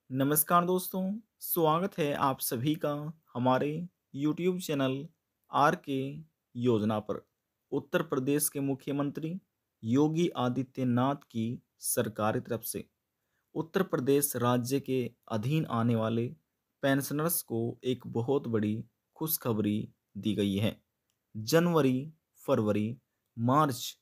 नमस्कार दोस्तों, स्वागत है आप सभी का हमारे YouTube चैनल आर के योजना पर। उत्तर प्रदेश के मुख्यमंत्री योगी आदित्यनाथ की सरकार की तरफ से उत्तर प्रदेश राज्य के अधीन आने वाले पेंशनर्स को एक बहुत बड़ी खुशखबरी दी गई है। जनवरी, फरवरी, मार्च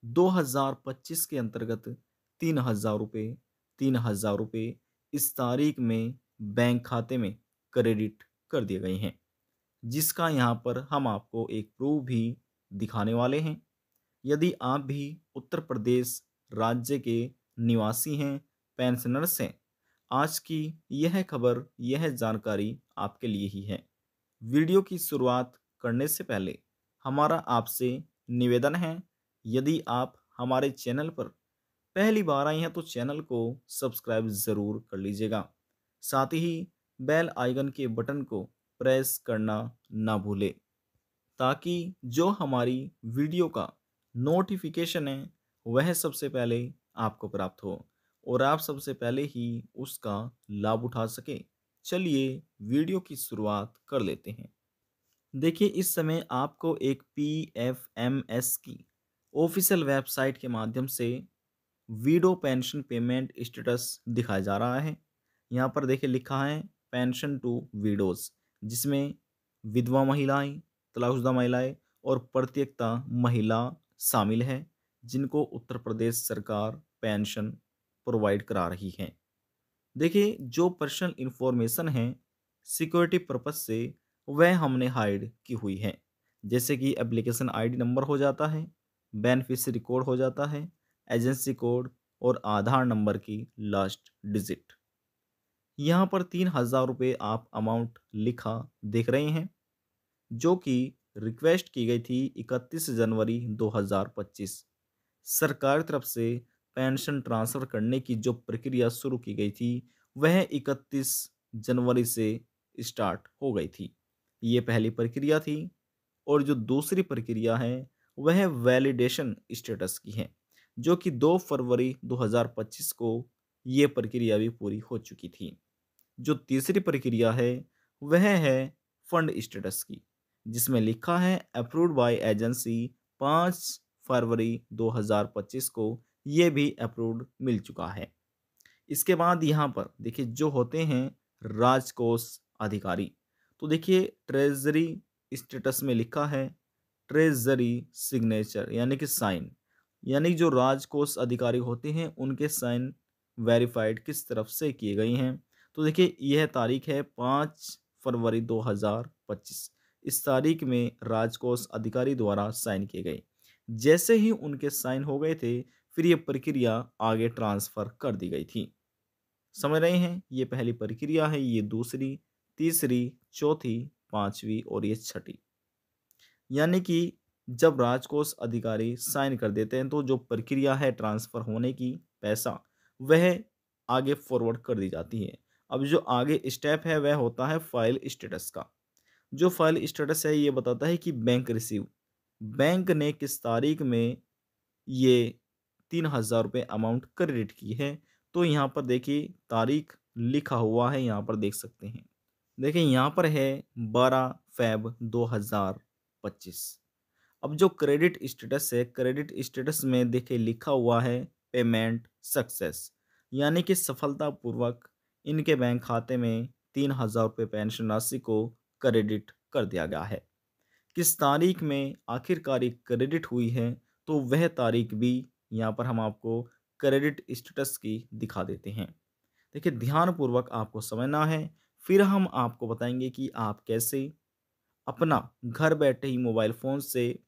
2025 के अंतर्गत 3,000 रुपये 3,000 रुपये इस तारीख में बैंक खाते में क्रेडिट कर दिए गए हैं, जिसका यहाँ पर हम आपको एक प्रूफ भी दिखाने वाले हैं। यदि आप भी उत्तर प्रदेश राज्य के निवासी हैं, पेंशनर्स हैं, आज की यह खबर, यह जानकारी आपके लिए ही है। वीडियो की शुरुआत करने से पहले हमारा आपसे निवेदन है, यदि आप हमारे चैनल पर पहली बार आए हैं तो चैनल को सब्सक्राइब ज़रूर कर लीजिएगा। साथ ही बेल आइकन के बटन को प्रेस करना ना भूलें, ताकि जो हमारी वीडियो का नोटिफिकेशन है वह सबसे पहले आपको प्राप्त हो और आप सबसे पहले ही उसका लाभ उठा सके। चलिए वीडियो की शुरुआत कर लेते हैं। देखिए, इस समय आपको एक PFMS की ऑफिशियल वेबसाइट के माध्यम से विडो पेंशन पेमेंट स्टेटस दिखाया जा रहा है। यहाँ पर देखिए लिखा है पेंशन टू विडोज, जिसमें विधवा महिलाएं, तलाकशुदा महिलाएं और परित्यक्ता महिला शामिल है, जिनको उत्तर प्रदेश सरकार पेंशन प्रोवाइड करा रही है। देखिए, जो पर्सनल इंफॉर्मेशन है सिक्योरिटी पर्पस से वह हमने हाइड की हुई है, जैसे कि एप्लीकेशन आईडी नंबर हो जाता है, बेनिफिशियरी कोड हो जाता है, एजेंसी कोड और आधार नंबर की लास्ट डिजिट। यहाँ पर 3,000 रुपये आप अमाउंट लिखा देख रहे हैं, जो कि रिक्वेस्ट की गई थी 31 जनवरी 2025। सरकार की तरफ से पेंशन ट्रांसफ़र करने की जो प्रक्रिया शुरू की गई थी, वह 31 जनवरी से स्टार्ट हो गई थी। ये पहली प्रक्रिया थी और जो दूसरी प्रक्रिया है, वह वैलिडेशन स्टेटस की है, जो कि 2 फरवरी 2025 को ये प्रक्रिया भी पूरी हो चुकी थी। जो तीसरी प्रक्रिया है, वह है फंड स्टेटस की, जिसमें लिखा है अप्रूव्ड बाय एजेंसी 5 फरवरी 2025 को ये भी अप्रूव्ड मिल चुका है। इसके बाद यहाँ पर देखिए जो होते हैं राजकोष अधिकारी, तो देखिए ट्रेजरी स्टेटस में लिखा है ट्रेजरी सिग्नेचर यानी कि साइन, यानी जो राजकोष अधिकारी होते हैं उनके साइन वेरीफाइड किस तरफ से किए गए हैं। तो देखिए यह तारीख है 5 फरवरी 2025। इस तारीख में राजकोष अधिकारी द्वारा साइन किए गए। जैसे ही उनके साइन हो गए थे, फिर ये प्रक्रिया आगे ट्रांसफ़र कर दी गई थी। समझ रहे हैं? ये पहली प्रक्रिया है, ये दूसरी, तीसरी, चौथी, पांचवी और ये छठी। यानी कि जब राजकोष अधिकारी साइन कर देते हैं तो जो प्रक्रिया है ट्रांसफ़र होने की पैसा, वह आगे फॉरवर्ड कर दी जाती है। अब जो आगे स्टेप है वह होता है फाइल स्टेटस का। जो फाइल स्टेटस है ये बताता है कि बैंक रिसीव, बैंक ने किस तारीख में ये 3,000 रुपये अमाउंट क्रेडिट की है। तो यहाँ पर देखिए तारीख लिखा हुआ है, यहाँ पर देख सकते हैं। देखिए यहाँ पर है 12 फ़ैब 2025। अब जो क्रेडिट स्टेटस है, क्रेडिट स्टेटस में देखिए लिखा हुआ है पेमेंट सक्सेस, यानी कि सफलतापूर्वक इनके बैंक खाते में 3,000 रुपये पेंशन राशि को क्रेडिट कर दिया गया है। किस तारीख में आखिरकार ये क्रेडिट हुई है, तो वह तारीख भी यहाँ पर हम आपको क्रेडिट स्टेटस की दिखा देते हैं। देखिए ध्यानपूर्वक आपको समझना है, फिर हम आपको बताएंगे कि आप कैसे अपना घर बैठे ही मोबाइल फ़ोन से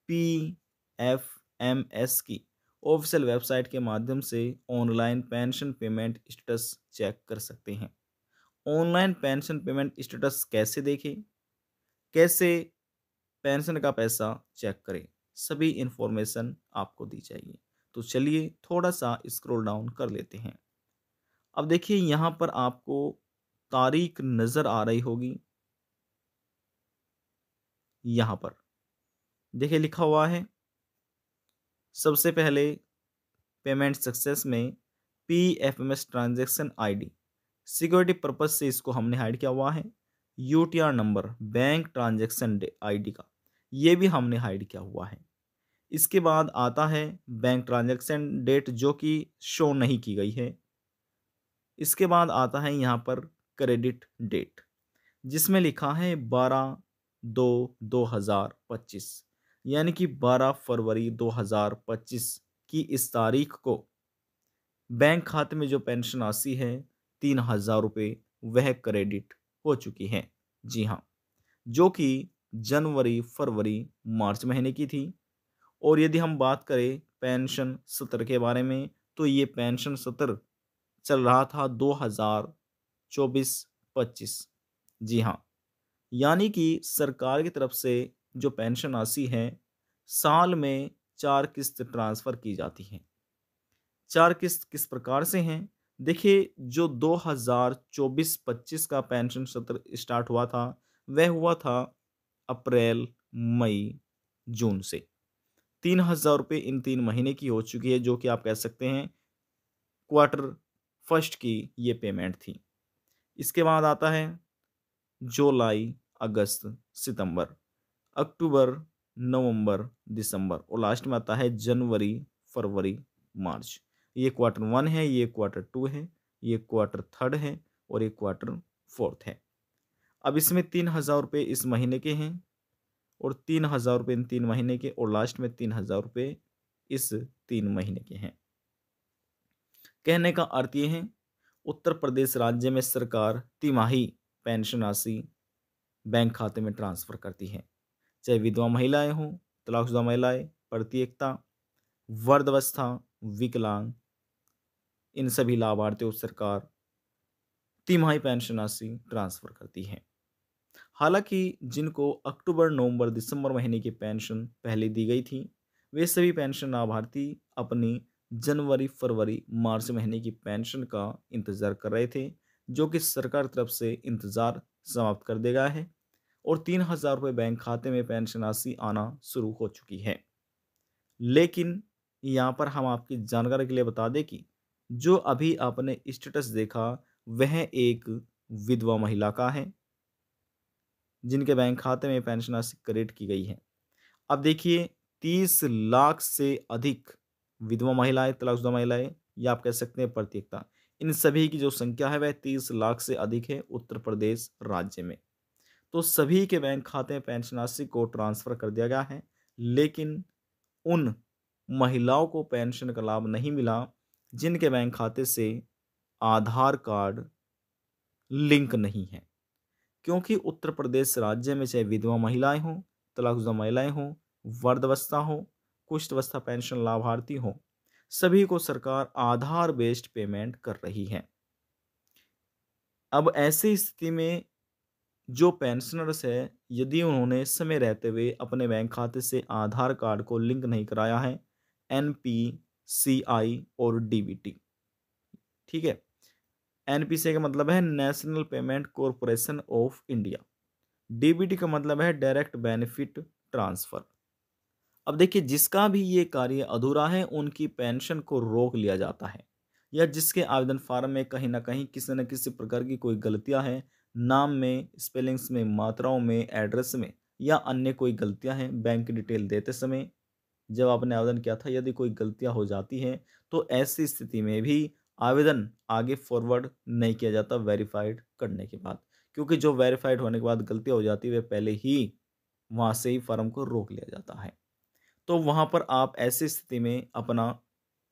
PFMS की ऑफिशियल वेबसाइट के माध्यम से online pension payment status check कर सकते हैं। ऑनलाइन पेंशन पेमेंट स्टेटस कैसे देखें, कैसे पेंशन का पैसा चेक करें, सभी इन्फॉर्मेशन आपको दी जाएगी। तो चलिए थोड़ा सा स्क्रॉल डाउन कर लेते हैं। अब देखिए यहाँ पर आपको तारीख नज़र आ रही होगी, यहाँ पर देखिए लिखा हुआ है सबसे पहले पेमेंट सक्सेस में PFMS transaction ID security purpose से इसको हमने हाइड किया हुआ है। UTR number, bank transaction ID का, ये भी हमने हाइड किया हुआ है। इसके बाद आता है बैंक ट्रांजैक्शन डेट, जो कि शो नहीं की गई है। इसके बाद आता है यहाँ पर क्रेडिट डेट, जिसमें लिखा है 12/2/2025, यानी कि 12 फरवरी 2025 की इस तारीख को बैंक खाते में जो पेंशन राशि है 3,000 रुपये, वह क्रेडिट हो चुकी है। जी हाँ, जो कि जनवरी, फरवरी, मार्च महीने की थी। और यदि हम बात करें पेंशन सत्र के बारे में, तो ये पेंशन सत्र चल रहा था 2024-25। जी हाँ, यानी कि सरकार की तरफ से जो पेंशन राशि है, साल में 4 किस्त ट्रांसफ़र की जाती हैं। 4 किस्त किस प्रकार से हैं? देखिए, जो 2024-25 का पेंशन सत्र स्टार्ट हुआ था, वह हुआ था अप्रैल, मई, जून से। 3,000 रुपये इन 3 महीने की हो चुकी है, जो कि आप कह सकते हैं क्वार्टर फर्स्ट की ये पेमेंट थी। इसके बाद आता है जुलाई, अगस्त, सितंबर, अक्टूबर, नवंबर, दिसंबर, और लास्ट में आता है जनवरी, फरवरी, मार्च। ये क्वार्टर 1 है, ये क्वार्टर 2 है, ये क्वार्टर 3 है, और ये क्वार्टर 4 है। अब इसमें 3,000 रुपये इस महीने के हैं, और 3,000 रुपये इन 3 महीने के, और लास्ट में 3,000 रुपये इस 3 महीने के हैं। कहने का अर्थ ये है, उत्तर प्रदेश राज्य में सरकार तिमाही पेंशन राशि बैंक खाते में ट्रांसफ़र करती है। चाहे विधवा महिलाएं हों, तलाकशुदा महिलाएं, प्रत्येकता, वृद्धावस्था, विकलांग, इन सभी लाभार्थियों को सरकार तिमाही पेंशन राशि ट्रांसफ़र करती है। हालांकि जिनको अक्टूबर, नवंबर, दिसंबर महीने की पेंशन पहले दी गई थी, वे सभी पेंशन लाभार्थी अपनी जनवरी, फरवरी, मार्च महीने की पेंशन का इंतज़ार कर रहे थे, जो कि सरकार तरफ से इंतज़ार समाप्त कर दिया गया है, और 3,000 रुपये बैंक खाते में पेंशन राशि आना शुरू हो चुकी है। लेकिन यहाँ पर हम आपकी जानकारी के लिए बता दें कि जो अभी आपने स्टेटस देखा, वह एक विधवा महिला का है, जिनके बैंक खाते में पेंशन राशि क्रेडिट की गई है। अब देखिए, 30 लाख से अधिक विधवा महिलाएं, तलाकशुदा महिलाएं, या आप कह सकते हैं प्रत्येकता, इन सभी की जो संख्या है वह 30 लाख से अधिक है उत्तर प्रदेश राज्य में। तो सभी के बैंक खाते में पेंशन राशि को ट्रांसफ़र कर दिया गया है, लेकिन उन महिलाओं को पेंशन का लाभ नहीं मिला जिनके बैंक खाते से आधार कार्ड लिंक नहीं है। क्योंकि उत्तर प्रदेश राज्य में चाहे विधवा महिलाएं हों, तलाकशुदा महिलाएं हों, वृद्धावस्था हो, कुष्ठावस्था पेंशन लाभार्थी हों, सभी को सरकार आधार बेस्ड पेमेंट कर रही है। अब ऐसी स्थिति में जो पेंशनर्स है, यदि उन्होंने समय रहते हुए अपने बैंक खाते से आधार कार्ड को लिंक नहीं कराया है, एनपीसीआई और डीबीटी, ठीक है, एनपीसीआई का मतलब है national payment corporation of India, DBT का मतलब है डायरेक्ट बेनिफिट ट्रांसफर। अब देखिए, जिसका भी ये कार्य अधूरा है, उनकी पेंशन को रोक लिया जाता है, या जिसके आवेदन फार्म में कहीं ना कहीं किसी न किसी प्रकार की कोई गलतियां हैं, नाम में, स्पेलिंग्स में, मात्राओं में, एड्रेस में, या अन्य कोई गलतियां हैं बैंक डिटेल देते समय, जब आपने आवेदन किया था, यदि कोई गलतियां हो जाती हैं, तो ऐसी स्थिति में भी आवेदन आगे फॉरवर्ड नहीं किया जाता वेरीफाइड करने के बाद, क्योंकि जो वेरीफाइड होने के बाद गलतियां हो जाती है, वे पहले ही वहां से ही फर्म को रोक लिया जाता है। तो वहां पर आप ऐसी स्थिति में अपना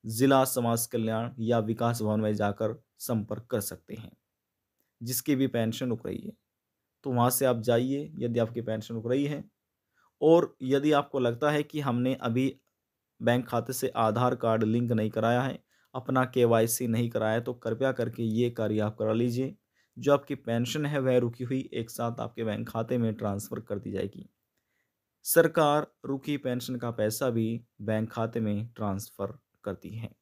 जिला समाज कल्याण या विकास भवन में जाकर संपर्क कर सकते हैं, जिसकी भी पेंशन रुक रही है। तो वहां से आप जाइए यदि आपकी पेंशन रुक रही है, और यदि आपको लगता है कि हमने अभी बैंक खाते से आधार कार्ड लिंक नहीं कराया है, अपना केवाईसी नहीं कराया है, तो कृपया करके ये कार्य आप करा लीजिए। जो आपकी पेंशन है वह रुकी हुई एक साथ आपके बैंक खाते में ट्रांसफ़र कर दी जाएगी। सरकार रुकी पेंशन का पैसा भी बैंक खाते में ट्रांसफ़र करती है।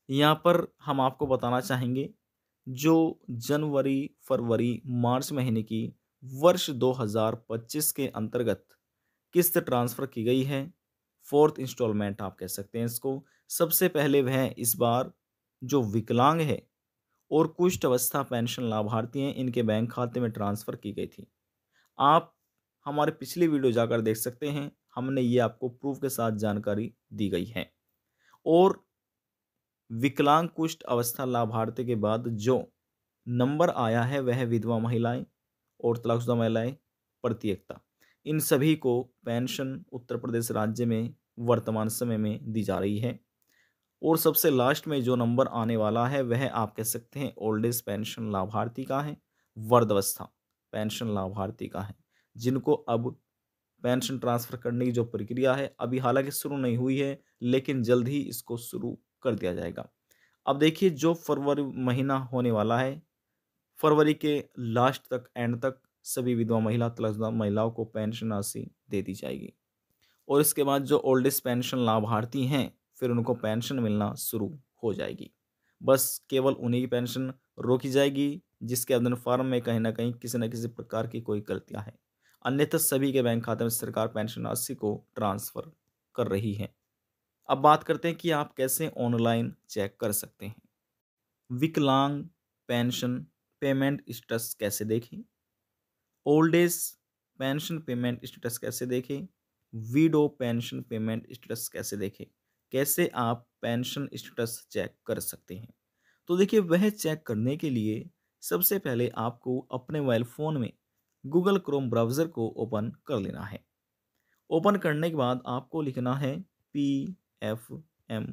यहाँ पर हम आपको बताना चाहेंगे, जो जनवरी, फरवरी, मार्च महीने की वर्ष 2025 के अंतर्गत किस्त ट्रांसफ़र की गई है, फोर्थ इंस्टॉलमेंट आप कह सकते हैं इसको। सबसे पहले वह इस बार जो विकलांग है और कुष्ठ अवस्था पेंशन लाभार्थी हैं, इनके बैंक खाते में ट्रांसफ़र की गई थी। आप हमारे पिछली वीडियो जाकर देख सकते हैं, हमने ये आपको प्रूफ के साथ जानकारी दी गई है। और विकलांग कुष्ठ अवस्था लाभार्थी के बाद जो नंबर आया है वह विधवा महिलाएं और तलाकशुदा महिलाएं प्रत्येकता, इन सभी को पेंशन उत्तर प्रदेश राज्य में वर्तमान समय में दी जा रही है। और सबसे लास्ट में जो नंबर आने वाला है वह आप कह सकते हैं ओल्ड एज पेंशन लाभार्थी का है, वृद्धावस्था पेंशन लाभार्थी का है, जिनको अब पेंशन ट्रांसफ़र करने की जो प्रक्रिया है अभी हालांकि शुरू नहीं हुई है, लेकिन जल्द ही इसको शुरू कर दिया जाएगा। अब देखिए जो फरवरी महीना होने वाला है, फरवरी के लास्ट तक एंड तक सभी विधवा महिला तलाकशुदा महिलाओं को पेंशन राशि दे दी जाएगी। और इसके बाद जो ओल्ड एज पेंशन लाभार्थी हैं फिर उनको पेंशन मिलना शुरू हो जाएगी। बस केवल उन्हीं की पेंशन रोकी जाएगी जिसके आवेदन फॉर्म में कहीं ना कहीं किसी न किसी प्रकार की कोई गलतियां हैं, अन्यथा सभी के बैंक खाते में सरकार पेंशन राशि को ट्रांसफ़र कर रही है। अब बात करते हैं कि आप कैसे ऑनलाइन चेक कर सकते हैं। विकलांग पेंशन पेमेंट स्टेटस कैसे देखें, old age pension payment status कैसे देखें, विडो पेंशन पेमेंट स्टेटस कैसे देखें, कैसे आप पेंशन स्टेटस चेक कर सकते हैं। तो देखिए वह चेक करने के लिए सबसे पहले आपको अपने मोबाइल फ़ोन में गूगल क्रोम ब्राउज़र को ओपन कर लेना है। ओपन करने के बाद आपको लिखना है PFMS।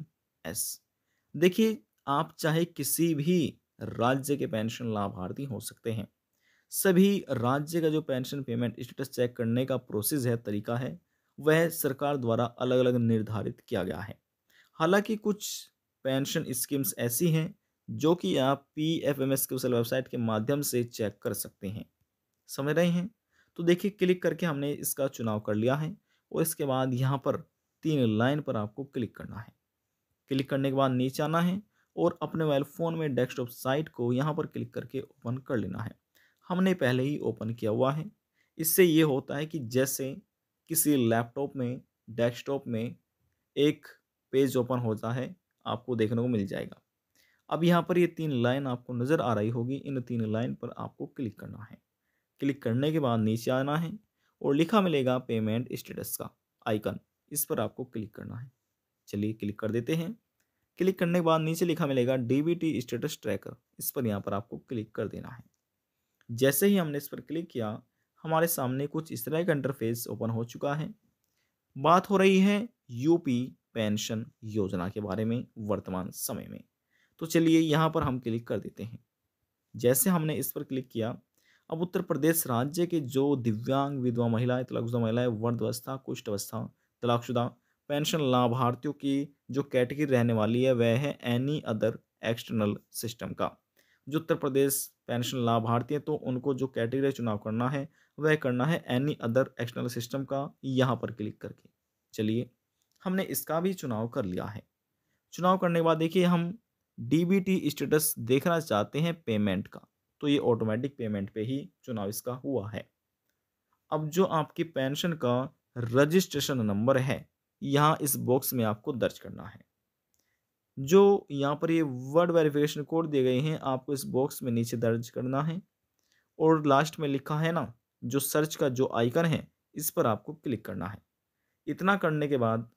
देखिए आप चाहे किसी भी राज्य के पेंशन लाभार्थी हो सकते हैं। सभी राज्य का जो पेंशन पेमेंट स्टेटस चेक करने का प्रोसेस है, तरीका है, वह सरकार द्वारा अलग अलग निर्धारित किया गया है। हालांकि कुछ पेंशन स्कीम्स ऐसी हैं जो कि आप PFMS के उस वेबसाइट के माध्यम से चेक कर सकते हैं। समझ रहे हैं? तो देखिए क्लिक करके हमने इसका चुनाव कर लिया है और इसके बाद यहाँ पर 3 लाइन पर आपको क्लिक करना है। क्लिक करने के बाद नीचे आना है और अपने मोबाइल फ़ोन में डेस्कटॉप साइट को यहाँ पर क्लिक करके ओपन कर लेना है। हमने पहले ही ओपन किया हुआ है। इससे ये होता है कि जैसे किसी लैपटॉप में, डेस्कटॉप में एक पेज ओपन होता है, आपको देखने को मिल जाएगा। अब यहाँ पर ये 3 लाइन आपको नज़र आ रही होगी, इन 3 लाइन पर आपको क्लिक करना है। क्लिक करने के बाद नीचे आना है और लिखा मिलेगा पेमेंट स्टेटस का आइकन, इस पर आपको क्लिक करना है। चलिए क्लिक कर देते हैं। क्लिक करने के बाद नीचे लिखा मिलेगा DBT स्टेटस ट्रैकर, इस पर यहाँ पर आपको क्लिक कर देना है। जैसे ही हमने इस पर क्लिक किया, हमारे सामने कुछ इस तरह का इंटरफेस ओपन हो चुका है। बात हो रही है यूपी पेंशन योजना के बारे में वर्तमान समय में। तो चलिए यहाँ पर हम क्लिक कर देते हैं। जैसे हमने इस पर क्लिक किया, अब उत्तर प्रदेश राज्य के जो दिव्यांग विधवा महिलाएं, तलाकशुदा महिलाएं, वृद्धावस्था, कुष्ठ अवस्था, तलाकशुदा पेंशन लाभार्थियों की जो कैटेगरी रहने वाली है वह है एनी अदर एक्सटर्नल सिस्टम का। जो उत्तर प्रदेश पेंशन लाभार्थी है तो उनको जो कैटेगरी चुनाव करना है वह करना है एनी अदर एक्सटर्नल सिस्टम का, यहाँ पर क्लिक करके। चलिए हमने इसका भी चुनाव कर लिया है। चुनाव करने के बाद देखिए हम DBT स्टेटस देखना चाहते हैं पेमेंट का, तो ये ऑटोमेटिक पेमेंट पे ही चुनाव इसका हुआ है। अब जो आपकी पेंशन का रजिस्ट्रेशन नंबर है, यहाँ इस बॉक्स में आपको दर्ज करना है। जो यहाँ पर ये वर्ड वेरिफिकेशन कोड दिए गए हैं, आपको इस बॉक्स में नीचे दर्ज करना है और लास्ट में लिखा है ना, जो सर्च का जो आइकन है, इस पर आपको क्लिक करना है। इतना करने के बाद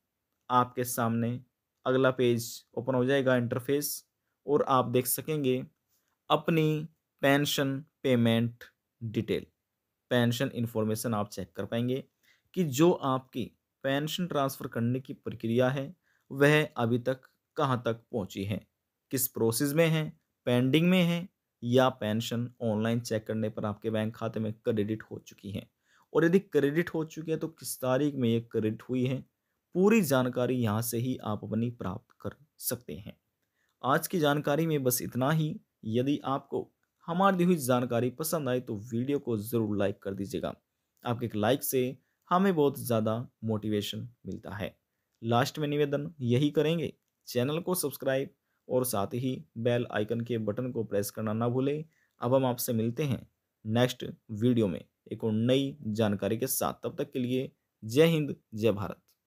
आपके सामने अगला पेज ओपन हो जाएगा इंटरफेस और आप देख सकेंगे अपनी pension payment detail, pension information आप चेक कर पाएंगे कि जो आपकी पेंशन ट्रांसफ़र करने की प्रक्रिया है वह अभी तक कहाँ तक पहुँची है, किस प्रोसेस में है, पेंडिंग में है या पेंशन ऑनलाइन चेक करने पर आपके बैंक खाते में क्रेडिट हो चुकी है, और यदि क्रेडिट हो चुकी है तो किस तारीख में ये क्रेडिट हुई है। पूरी जानकारी यहाँ से ही आप अपनी प्राप्त कर सकते हैं। आज की जानकारी में बस इतना ही। यदि आपको हमारी दी हुई जानकारी पसंद आए तो वीडियो को ज़रूर लाइक कर दीजिएगा। आपके एक लाइक से हमें बहुत ज़्यादा मोटिवेशन मिलता है। लास्ट में निवेदन यही करेंगे, चैनल को सब्सक्राइब और साथ ही बेल आइकन के बटन को प्रेस करना ना भूलें। अब हम आपसे मिलते हैं नेक्स्ट वीडियो में एक और नई जानकारी के साथ। तब तक के लिए जय हिंद, जय भारत।